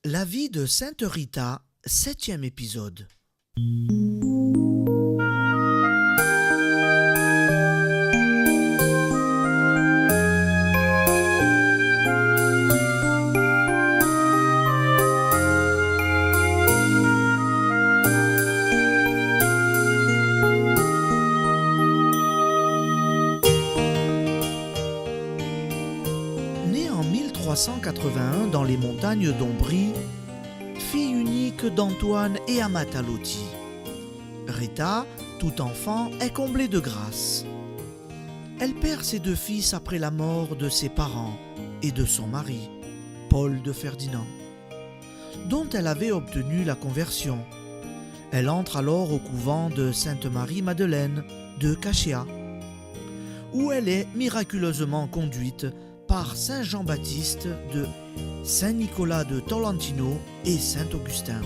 La vie de Sainte Rita, 7e épisode. Née en 1381 dans les montagnes d'Ombrie, fille unique d'Antoine et Amata Lotti, Rita, tout enfant, est comblée de grâce. Elle perd ses deux fils après la mort de ses parents et de son mari, Paul de Ferdinand, dont elle avait obtenu la conversion. Elle entre alors au couvent de Sainte-Marie-Madeleine de Cachéa, où elle est miraculeusement conduite par Saint Jean-Baptiste de Saint-Nicolas de Tolentino et Saint-Augustin.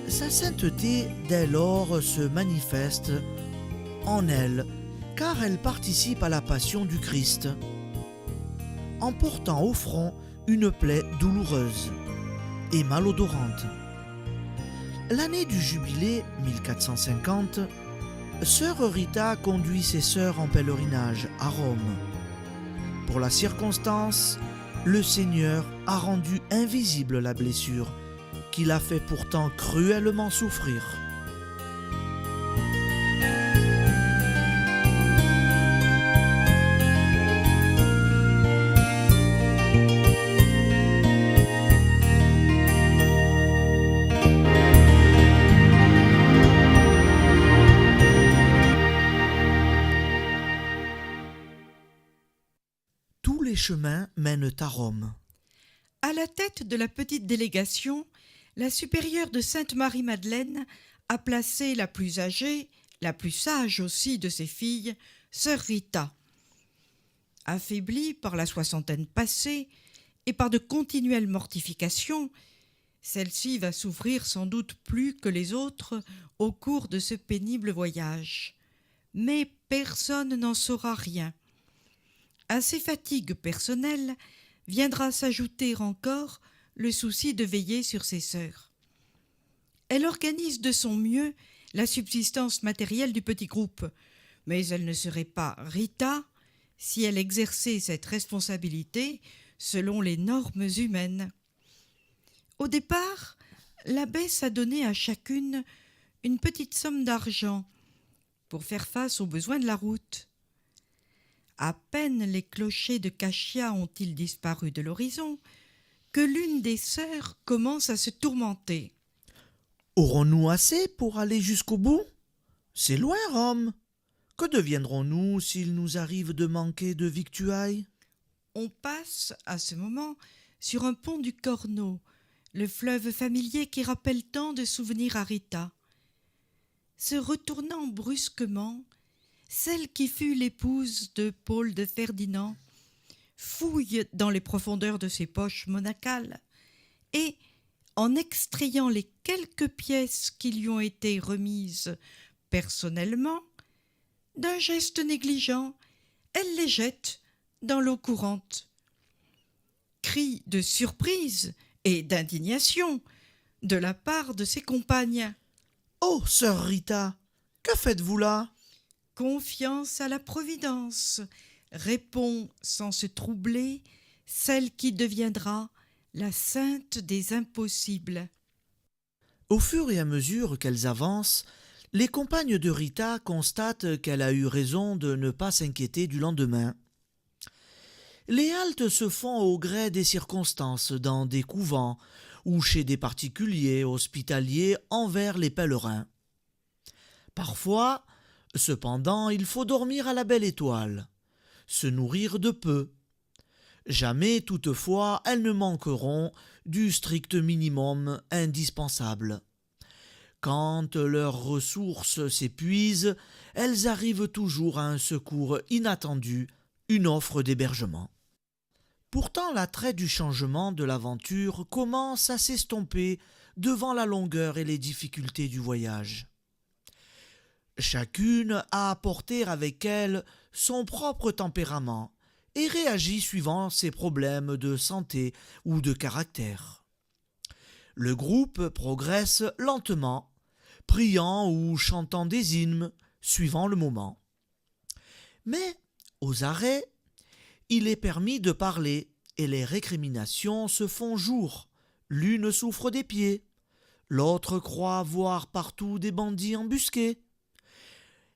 Sa sainteté dès lors se manifeste en elle, car elle participe à la passion du Christ, en portant au front une plaie douloureuse et malodorante. L'année du jubilé 1450, sœur Rita conduit ses sœurs en pèlerinage à Rome. Pour la circonstance, le Seigneur a rendu invisible la blessure qui l'a fait pourtant cruellement souffrir. Tous les chemins mènent à Rome. À la tête de la petite délégation, la supérieure de Sainte-Marie-Madeleine a placé la plus âgée, la plus sage aussi de ses filles, sœur Rita. Affaiblie par la soixantaine passée et par de continuelles mortifications, celle-ci va souffrir sans doute plus que les autres au cours de ce pénible voyage. Mais personne n'en saura rien. À ces fatigues personnelles viendra s'ajouter encore le souci de veiller sur ses sœurs. Elle organise de son mieux la subsistance matérielle du petit groupe, mais elle ne serait pas Rita si elle exerçait cette responsabilité selon les normes humaines. Au départ, l'abbesse a donné à chacune une petite somme d'argent pour faire face aux besoins de la route. À peine les clochers de Cachéa ont-ils disparu de l'horizon que l'une des sœurs commence à se tourmenter. Aurons-nous assez pour aller jusqu'au bout? C'est loin, Rome. Que deviendrons-nous s'il nous arrive de manquer de victuailles? On passe à ce moment sur un pont du Corneau, le fleuve familier qui rappelle tant de souvenirs à Rita. Se retournant brusquement, celle qui fut l'épouse de Paul de Ferdinand fouille dans les profondeurs de ses poches monacales et, en extrayant les quelques pièces qui lui ont été remises personnellement, d'un geste négligent, elle les jette dans l'eau courante. Cris de surprise et d'indignation de la part de ses compagnes. « Oh, sœur Rita, que faites-vous là ?» Confiance à la Providence, répond sans se troubler celle qui deviendra la sainte des impossibles. Au fur et à mesure qu'elles avancent, les compagnes de Rita constatent qu'elle a eu raison de ne pas s'inquiéter du lendemain. Les haltes se font au gré des circonstances dans des couvents ou chez des particuliers hospitaliers envers les pèlerins. Parfois, cependant, il faut dormir à la belle étoile, se nourrir de peu. Jamais, toutefois, elles ne manqueront du strict minimum indispensable. Quand leurs ressources s'épuisent, elles arrivent toujours à un secours inattendu, une offre d'hébergement. Pourtant, l'attrait du changement de l'aventure commence à s'estomper devant la longueur et les difficultés du voyage. Chacune a apporté avec elle son propre tempérament et réagit suivant ses problèmes de santé ou de caractère. Le groupe progresse lentement, priant ou chantant des hymnes, suivant le moment. Mais, aux arrêts, il est permis de parler et les récriminations se font jour. L'une souffre des pieds, l'autre croit voir partout des bandits embusqués.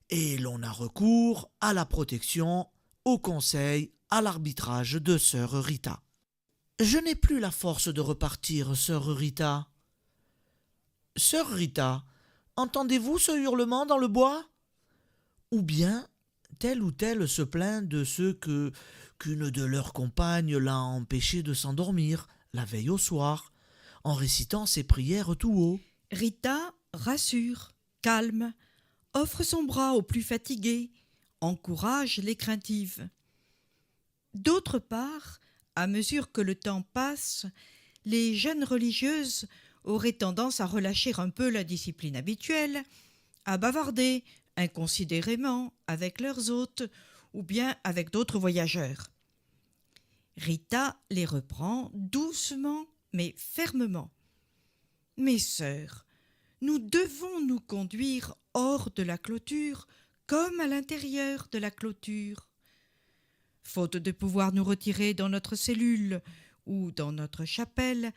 Et l'on a recours à la protection, au conseil, à l'arbitrage de sœur Rita. Je n'ai plus la force de repartir, sœur Rita. Sœur Rita, entendez-vous ce hurlement dans le bois? Ou bien tel ou tel se plaint de ce qu'une de leurs compagnes l'a empêché de s'endormir la veille au soir, en récitant ses prières tout haut. Rita rassure, calme, offre son bras aux plus fatigués, encourage les craintives. D'autre part, à mesure que le temps passe, les jeunes religieuses auraient tendance à relâcher un peu la discipline habituelle, à bavarder inconsidérément avec leurs hôtes ou bien avec d'autres voyageurs. Rita les reprend doucement mais fermement. « Mes sœurs, nous devons nous conduire hors de la clôture comme à l'intérieur de la clôture. Faute de pouvoir nous retirer dans notre cellule ou dans notre chapelle,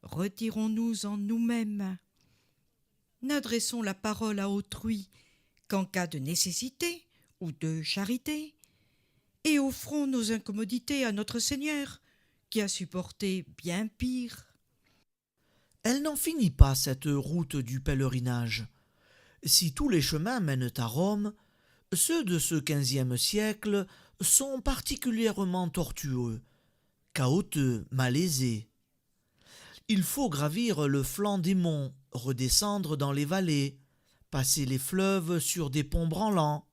retirons-nous en nous-mêmes. N'adressons la parole à autrui qu'en cas de nécessité ou de charité, et offrons nos incommodités à notre Seigneur, qui a supporté bien pire. » Elle n'en finit pas cette route du pèlerinage. Si tous les chemins mènent à Rome, ceux de ce XVe siècle sont particulièrement tortueux, cahotteux, malaisés. Il faut gravir le flanc des monts, redescendre dans les vallées, passer les fleuves sur des ponts branlants,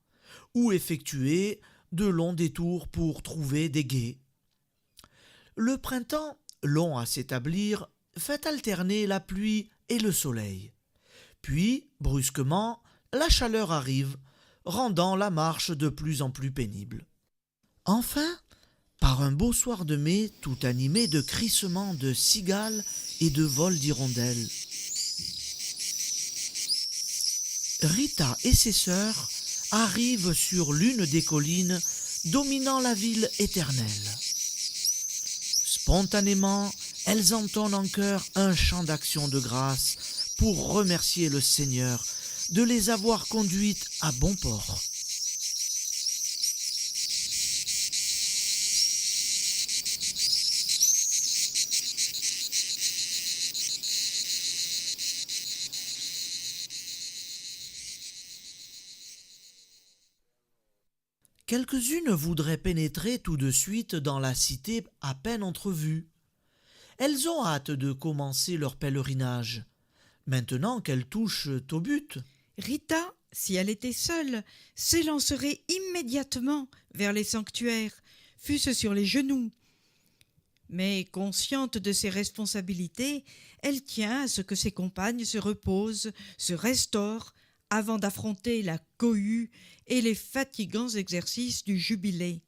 ou effectuer de longs détours pour trouver des gués. Le printemps, long à s'établir, fait alterner la pluie et le soleil. Puis, brusquement, la chaleur arrive, rendant la marche de plus en plus pénible. Enfin, par un beau soir de mai, tout animé de crissements de cigales et de vols d'hirondelles, Rita et ses sœurs arrivent sur l'une des collines dominant la ville éternelle. Spontanément, elles entonnent en chœur un chant d'action de grâce pour remercier le Seigneur de les avoir conduites à bon port. Quelques-unes voudraient pénétrer tout de suite dans la cité à peine entrevue. Elles ont hâte de commencer leur pèlerinage, maintenant qu'elles touchent au but. Rita, si elle était seule, s'élancerait immédiatement vers les sanctuaires, fût-ce sur les genoux. Mais consciente de ses responsabilités, elle tient à ce que ses compagnes se reposent, se restaurent, avant d'affronter la cohue et les fatigants exercices du jubilé.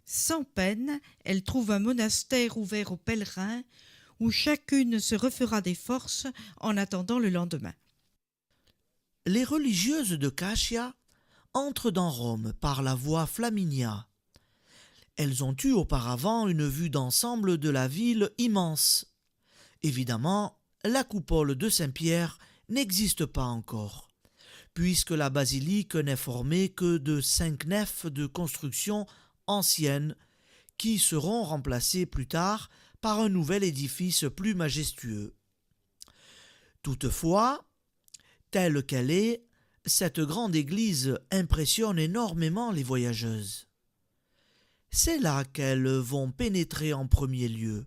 Sans peine, elle trouve un monastère ouvert aux pèlerins, où chacune se refera des forces en attendant le lendemain. Les religieuses de Cascia entrent dans Rome par la voie Flaminia. Elles ont eu auparavant une vue d'ensemble de la ville immense. Évidemment, la coupole de Saint-Pierre n'existe pas encore, puisque la basilique n'est formée que de 5 nefs de construction ancienne, qui seront remplacées plus tard par un nouvel édifice plus majestueux. Toutefois, telle qu'elle est, cette grande église impressionne énormément les voyageuses. C'est là qu'elles vont pénétrer en premier lieu,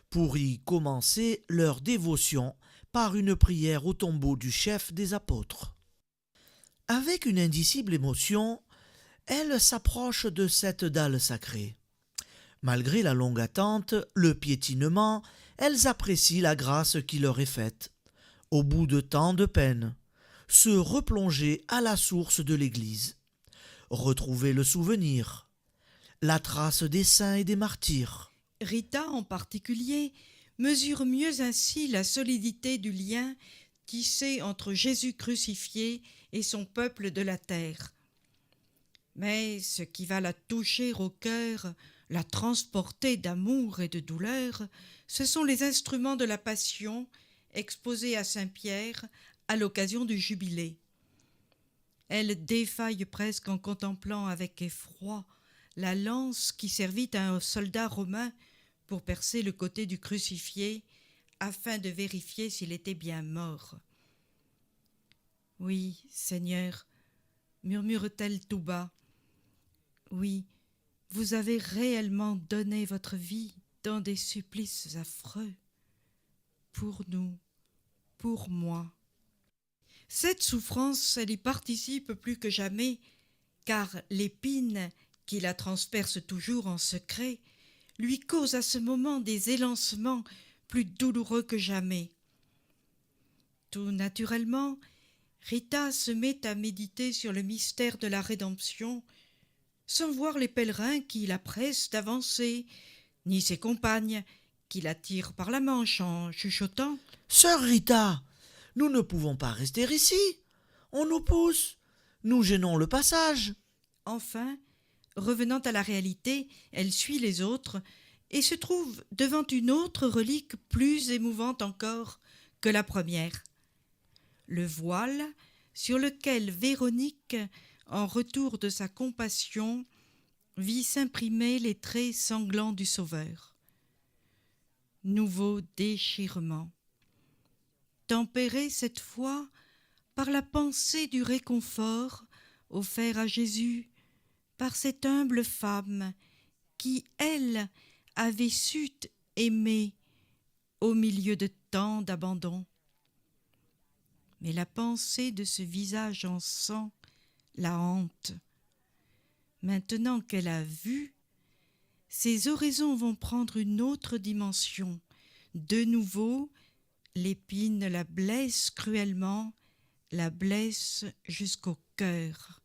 pour y commencer leur dévotion par une prière au tombeau du chef des apôtres. Avec une indicible émotion, elles s'approchent de cette dalle sacrée. Malgré la longue attente, le piétinement, elles apprécient la grâce qui leur est faite, au bout de tant de peine, se replonger à la source de l'Église, retrouver le souvenir, la trace des saints et des martyrs. Rita, en particulier, mesure mieux ainsi la solidité du lien tissé entre Jésus crucifié et son peuple de la terre. Mais ce qui va la toucher au cœur, la transporter d'amour et de douleur, ce sont les instruments de la Passion exposés à Saint-Pierre à l'occasion du jubilé. Elle défaille presque en contemplant avec effroi la lance qui servit à un soldat romain pour percer le côté du crucifié afin de vérifier s'il était bien mort. « Oui, Seigneur, murmure-t-elle tout bas, oui, vous avez réellement donné votre vie dans des supplices affreux. Pour nous, pour moi. » Cette souffrance, elle y participe plus que jamais, car l'épine qui la transperce toujours en secret lui cause à ce moment des élancements plus douloureux que jamais. Tout naturellement, Rita se met à méditer sur le mystère de la rédemption, sans voir les pèlerins qui la pressent d'avancer, ni ses compagnes qui la tirent par la manche en chuchotant « Sœur Rita, nous ne pouvons pas rester ici. On nous pousse. Nous gênons le passage. » Enfin, revenant à la réalité, elle suit les autres et se trouve devant une autre relique plus émouvante encore que la première. Le voile sur lequel Véronique, en retour de sa compassion, vit s'imprimer les traits sanglants du Sauveur. Nouveau déchirement. Tempéré cette fois par la pensée du réconfort offert à Jésus par cette humble femme qui, elle, avait su aimer au milieu de tant d'abandon. Mais la pensée de ce visage en sang la hante. Maintenant qu'elle a vu, ses oraisons vont prendre une autre dimension. De nouveau, l'épine la blesse cruellement, la blesse jusqu'au cœur.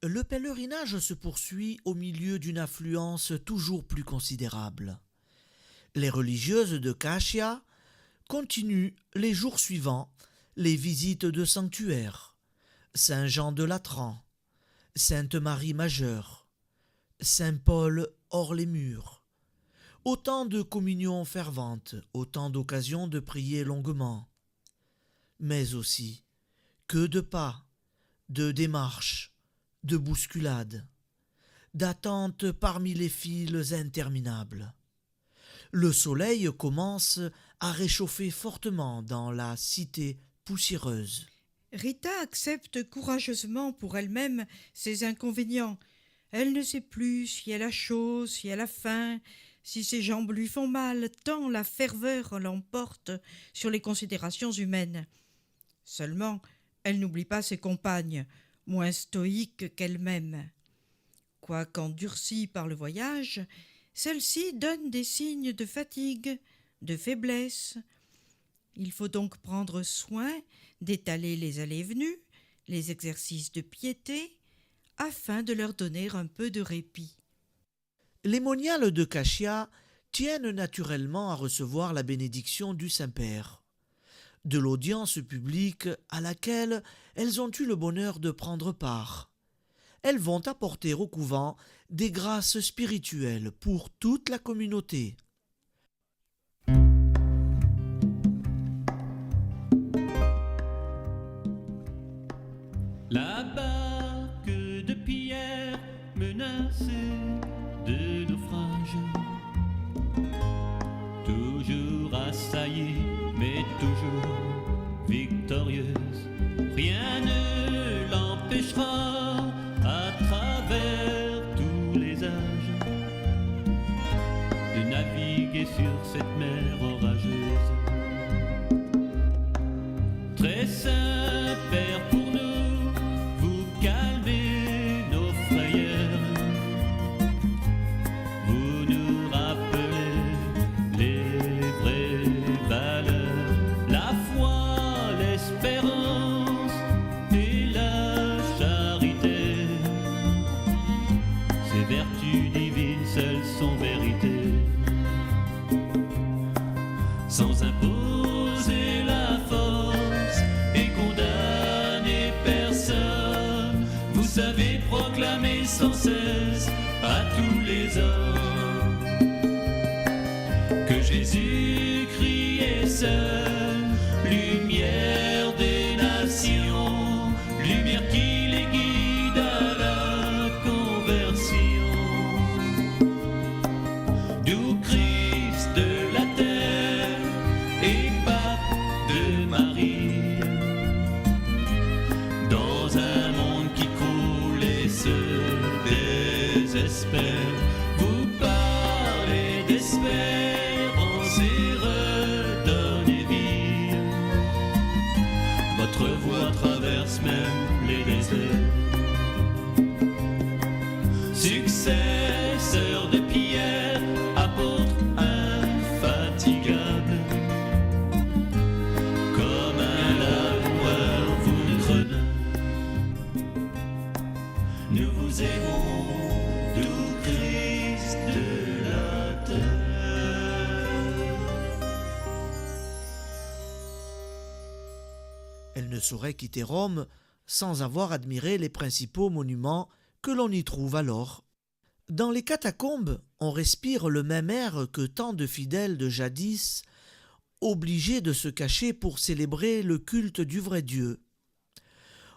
Le pèlerinage se poursuit au milieu d'une affluence toujours plus considérable. Les religieuses de Cacia continuent les jours suivants les visites de sanctuaires, Saint-Jean de Latran, Sainte-Marie Majeure, Saint-Paul hors les murs. Autant de communions ferventes, autant d'occasions de prier longuement. Mais aussi, que de pas, de démarches, de bousculades, d'attentes parmi les files interminables. Le soleil commence à réchauffer fortement dans la cité poussiéreuse. Rita accepte courageusement pour elle-même ses inconvénients. Elle ne sait plus si elle a chaud, si elle a faim, si ses jambes lui font mal, tant la ferveur l'emporte sur les considérations humaines. Seulement, elle n'oublie pas ses compagnes, moins stoïques qu'elle-même. Quoiqu'endurcies par le voyage, celles-ci donnent des signes de fatigue, de faiblesse. Il faut donc prendre soin d'étaler les allées et venues, les exercices de piété, afin de leur donner un peu de répit. Les moniales de Cachia tiennent naturellement à recevoir la bénédiction du Saint-Père. De l'audience publique à laquelle elles ont eu le bonheur de prendre part. Elles vont apporter au couvent des grâces spirituelles pour toute la communauté. La barque de Pierre menacée de naufrage, toujours assaillie mais toujours victorieuse, rien ne l'empêchera à travers tous les âges de naviguer sur cette mer orageuse. Très saint Père, pour nous, vous calmez nos frayeurs, vous nous rappelez les vraies valeurs, la foi, l'espérance et la charité. Ces vertus divines seules sont vérité. Sans imposer la force et condamner personne, vous savez proclamer sans cesse à tous les hommes que Jésus-Christ est seul, lumière des nations, lumière qui les guide à la conversion. D'où Christ de la terre et pape de Marie, dans un monde qui croule et se désespère, vous parlez d'espérance et redonnez vie. Votre voix traverse même les déserts. Successeur de Pierre, apôtre infatigable, comme un laboureur vous nous prenez. Nous vous aimons, doux Christ de la terre. Elle ne saurait quitter Rome sans avoir admiré les principaux monuments que l'on y trouve alors. Dans les catacombes, on respire le même air que tant de fidèles de jadis, obligés de se cacher pour célébrer le culte du vrai Dieu.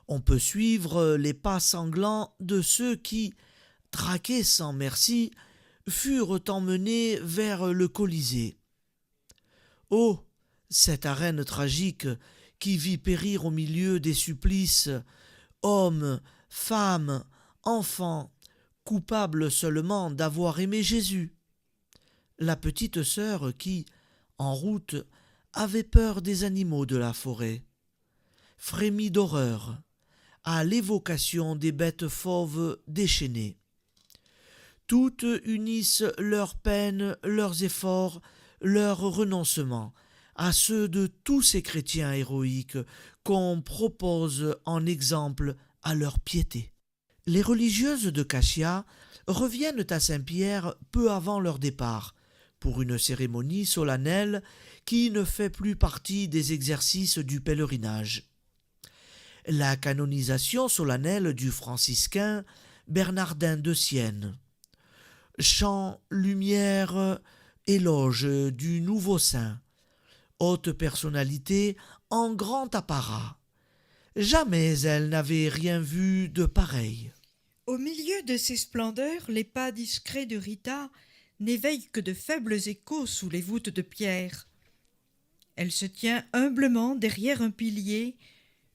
On peut suivre les pas sanglants de ceux qui, traqués sans merci, furent emmenés vers le Colisée. Oh, cette arène tragique qui vit périr au milieu des supplices hommes, femmes, enfants, coupables seulement d'avoir aimé Jésus. La petite sœur qui, en route, avait peur des animaux de la forêt, frémit d'horreur à l'évocation des bêtes fauves déchaînées. Toutes unissent leurs peines, leurs efforts, leurs renoncements à ceux de tous ces chrétiens héroïques qu'on propose en exemple à leur piété. Les religieuses de Cachia reviennent à Saint-Pierre peu avant leur départ, pour une cérémonie solennelle qui ne fait plus partie des exercices du pèlerinage. La canonisation solennelle du franciscain Bernardin de Sienne. Chant, lumière, éloge du nouveau saint. Haute personnalité en grand apparat. Jamais elle n'avait rien vu de pareil. Au milieu de ces splendeurs, les pas discrets de Rita n'éveillent que de faibles échos sous les voûtes de pierre. Elle se tient humblement derrière un pilier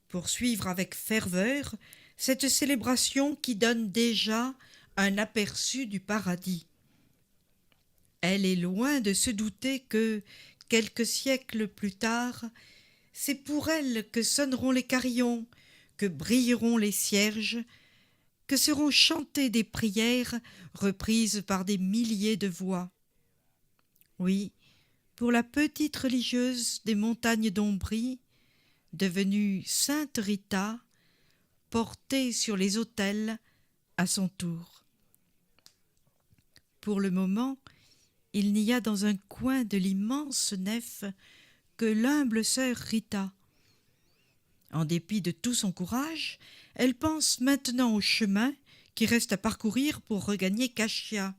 pour suivre avec ferveur cette célébration qui donne déjà un aperçu du paradis. Elle est loin de se douter que, quelques siècles plus tard, c'est pour elle que sonneront les carillons, que brilleront les cierges, que seront chantées des prières reprises par des milliers de voix. Oui, pour la petite religieuse des montagnes d'Ombrie, devenue Sainte Rita, portée sur les autels à son tour. Pour le moment, il n'y a dans un coin de l'immense nef que l'humble sœur Rita. En dépit de tout son courage, elle pense maintenant au chemin qui reste à parcourir pour regagner Cashia,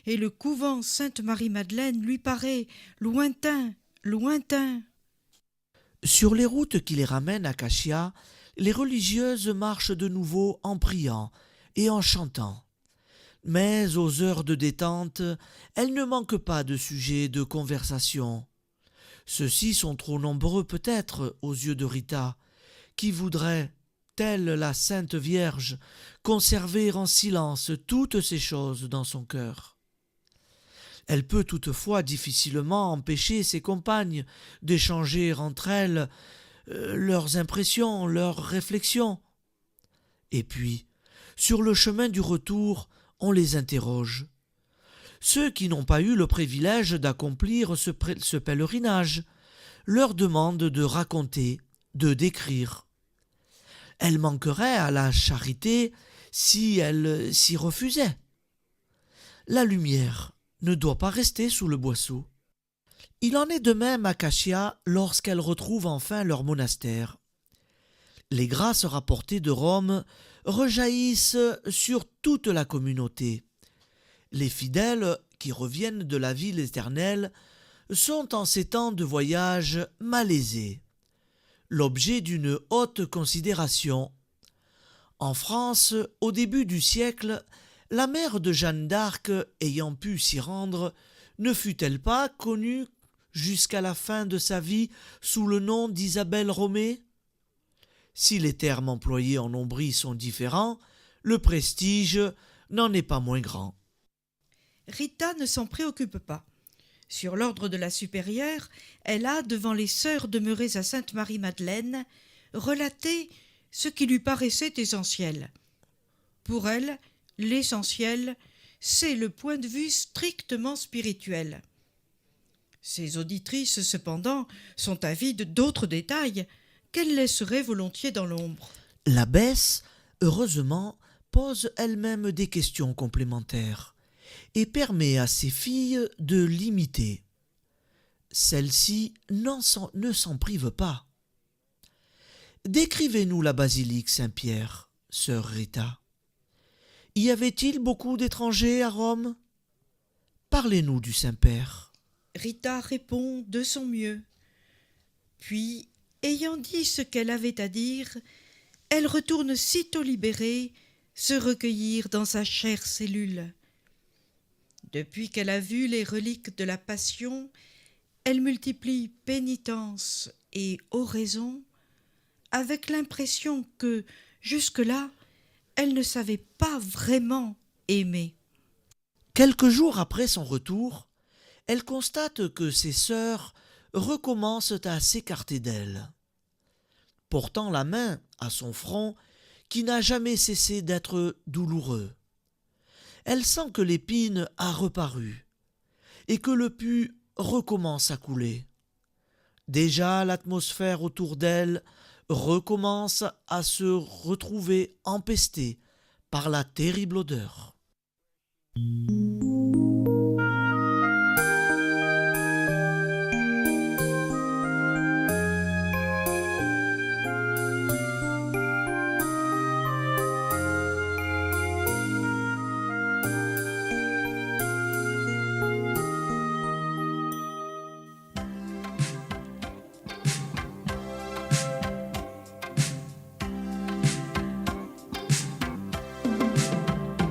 et le couvent Sainte-Marie-Madeleine lui paraît lointain, lointain. Sur les routes qui les ramènent à Cashia, les religieuses marchent de nouveau en priant et en chantant. Mais aux heures de détente, elles ne manquent pas de sujets de conversation. Ceux-ci sont trop nombreux peut-être aux yeux de Rita, qui voudrait, telle la Sainte Vierge, conserver en silence toutes ces choses dans son cœur. Elle peut toutefois difficilement empêcher ses compagnes d'échanger entre elles leurs impressions, leurs réflexions. Et puis, sur le chemin du retour, on les interroge. Ceux qui n'ont pas eu le privilège d'accomplir ce pèlerinage leur demandent de raconter, de décrire. Elles manqueraient à la charité si elles s'y refusaient. La lumière ne doit pas rester sous le boisseau. Il en est de même à Cashia lorsqu'elles retrouvent enfin leur monastère. Les grâces rapportées de Rome rejaillissent sur toute la communauté. Les fidèles qui reviennent de la ville éternelle sont en ces temps de voyage malaisés, l'objet d'une haute considération. En France, au début du siècle, la mère de Jeanne d'Arc ayant pu s'y rendre, ne fut-elle pas connue jusqu'à la fin de sa vie sous le nom d'Isabelle Romée? Si les termes employés en Ombrie sont différents, le prestige n'en est pas moins grand. Rita ne s'en préoccupe pas. Sur l'ordre de la supérieure, elle a, devant les sœurs demeurées à Sainte-Marie-Madeleine, relaté ce qui lui paraissait essentiel. Pour elle, l'essentiel, c'est le point de vue strictement spirituel. Ses auditrices, cependant, sont avides d'autres détails qu'elle laisserait volontiers dans l'ombre. L'abbesse, heureusement, pose elle-même des questions complémentaires et permet à ses filles de l'imiter. Celles-ci ne s'en privent pas. Décrivez-nous la basilique Saint-Pierre, sœur Rita. Y avait-il beaucoup d'étrangers à Rome? Parlez-nous du Saint-Père. Rita répond de son mieux. Puis, ayant dit ce qu'elle avait à dire, elle retourne sitôt libérée se recueillir dans sa chère cellule. Depuis qu'elle a vu les reliques de la Passion, elle multiplie pénitence et oraison avec l'impression que, jusque-là, elle ne savait pas vraiment aimer. Quelques jours après son retour, elle constate que ses sœurs recommencent à s'écarter d'elle. Portant la main à son front, qui n'a jamais cessé d'être douloureux, elle sent que l'épine a reparu et que le pus recommence à couler. Déjà l'atmosphère autour d'elle recommence à se retrouver empestée par la terrible odeur.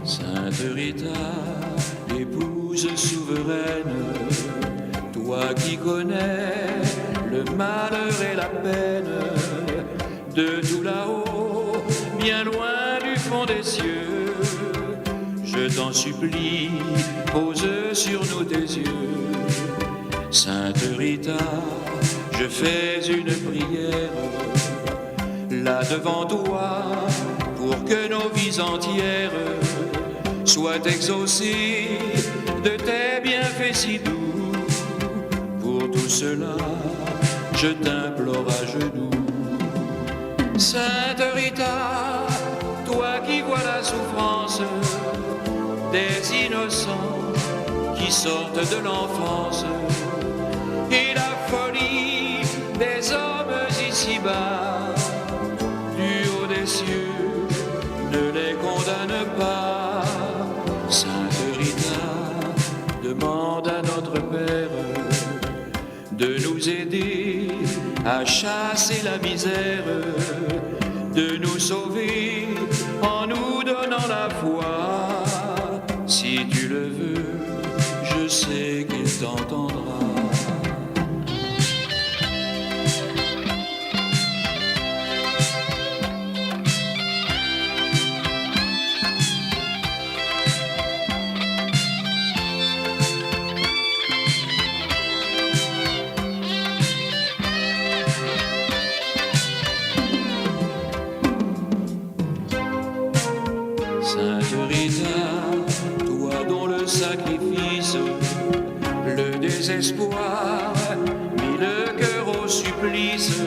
Sainte Rita, épouse souveraine, toi qui connais le malheur et la peine, de tout là-haut, bien loin du fond des cieux, je t'en supplie, pose sur nous tes yeux. Sainte Rita, je fais une prière, là devant toi, pour que nos vies entières soient exaucées de tes bienfaits si doux. Pour tout cela, je t'implore à genoux. Sainte Rita, des innocents qui sortent de l'enfance et la folie des hommes ici-bas. Du haut des cieux, ne les condamne pas. Sainte Rita demande à notre Père de nous aider à chasser la misère, de nous sauver en nous donnant la foi. Si tu le veux, je sais qu'il t'entendra. Sainte Rita, toi dont le sacrifice, le désespoir, mit le cœur au supplice,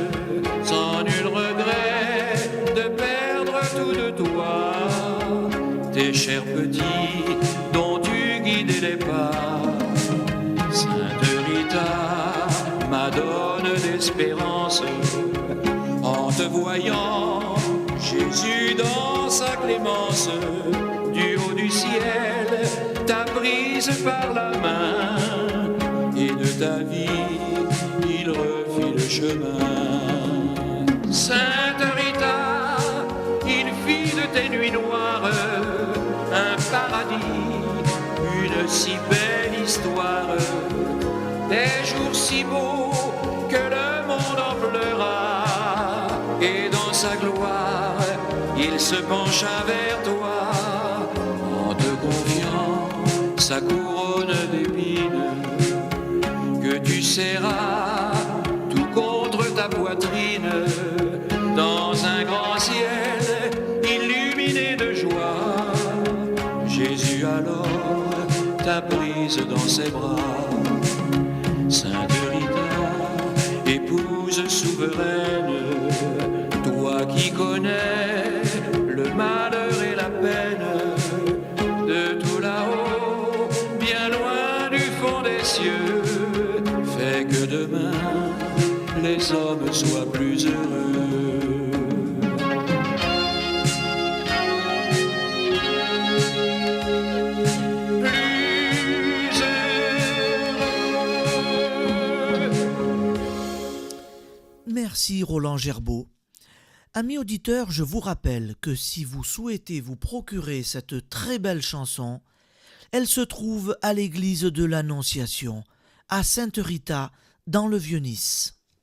sans nul regret de perdre tout de toi, tes chers petits dont tu guidais les pas. Sainte Rita, madone d'espérance, en te voyant, Jésus dans sa clémence, du haut du ciel, t'a prise par la main, et de ta vie, il refit le chemin. Sainte Rita, il fit de tes nuits noires un paradis, une si belle histoire, des jours si beaux que le monde en pleura, et dans sa gloire, il se pencha vers toi, en te confiant sa couronne d'épines, que tu serras tout contre ta poitrine, dans un grand ciel illuminé de joie. Jésus alors t'a prise dans ses bras. Sainte Rita, épouse souveraine, toi qui connais le malheur et la peine, de tout là-haut, bien loin du fond des cieux, fais que demain les hommes soient plus heureux. Plus heureux. Merci Roland Gerbaud. Amis auditeurs, je vous rappelle que si vous souhaitez vous procurer cette très belle chanson, elle se trouve à l'église de l'Annonciation, à Sainte Rita, dans le Vieux-Nice.